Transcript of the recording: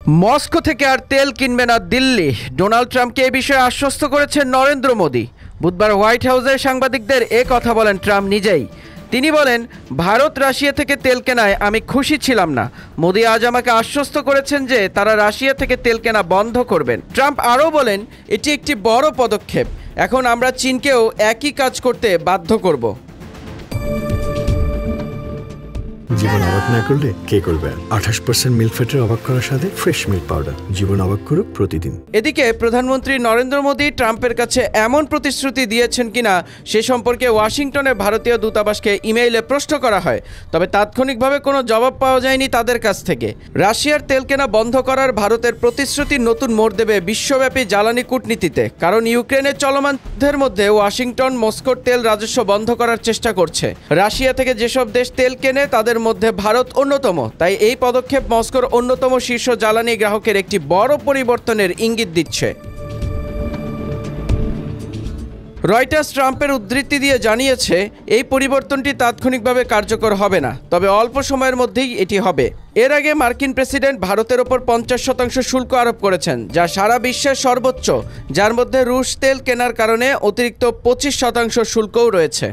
Moscow থেকে আর তেল কিনবে না দিল্লি। ডোনাল্ড ট্রাম্পকে এ বিষয়ে আশ্বস্ত করেছেন নরেন্দ্র মোদি। বুধবার হোয়াইট হাউসে সাংবাদিকদের এ কথা বলেন ট্রাম্প নিজেই। তিনি বলেন, ভারত রাশিয়া থেকে তেল কেনায় আমি খুশি ছিলাম না। মোদি আজ আমাকে আশ্বস্ত করেছেন যে তারা রাশিয়া থেকে তেল কেনা বন্ধ করবেন। ট্রাম্প আরও বলেন, এটি একটি বড় পদক্ষেপ। এখন আমরা চীনকেও একই কাজ করতে বাধ্য করব। জীবন অবাক না করলে কে করবে? 28% মিল্ক ফ্যাটের অবাক করার সাথে ফ্রেশ মিল্ক পাউডার। জীবন অবাক করুক প্রতিদিন। এদিকে প্রধানমন্ত্রী নরেন্দ্র মোদি ট্রাম্পের কাছে এমন প্রতিশ্রুতি দিয়েছেন কিনা সে সম্পর্কে ওয়াশিংটনে ভারতীয় দূতাবাসকে ইমেইলে প্রশ্ন করা হয়, তবে তাৎক্ষণিকভাবে কোনো জবাব পাওয়া যায়নি তাদের কাছ থেকে। রাশিয়ার তেল কেনা বন্ধ করার ভারতের প্রতিশ্রুতি নতুন মোড় দেবে বিশ্বব্যাপী জ্বালানি কূটনীতিতে, কারণ ইউক্রেনের চলমান যুদ্ধের মধ্যে ওয়াশিংটন মস্কোর তেল রাজস্ব বন্ধ করার চেষ্টা করছে। রাশিয়া থেকে যেসব দেশ তেল কেনে তাদের মধ্যে ভারত অন্যতম। তাই এই পদক্ষেপ মস্কোর অন্যতম শীর্ষ জ্বালানি গ্রাহকের একটি বড় পরিবর্তনের ইঙ্গিত দিচ্ছে। রয়টার্স ট্রাম্পের উদ্ধৃতি দিয়ে জানিয়েছে, এই পরিবর্তনটি তাৎক্ষণিকভাবে কার্যকর হবে না, তবে অল্প সময়ের মধ্যেই এটি হবে। এর আগে মার্কিন প্রেসিডেন্ট ভারতের ওপর 50% শুল্ক আরোপ করেছেন, যা সারা বিশ্বের সর্বোচ্চ, যার মধ্যে রুশ তেল কেনার কারণে অতিরিক্ত 25% শুল্কও রয়েছে।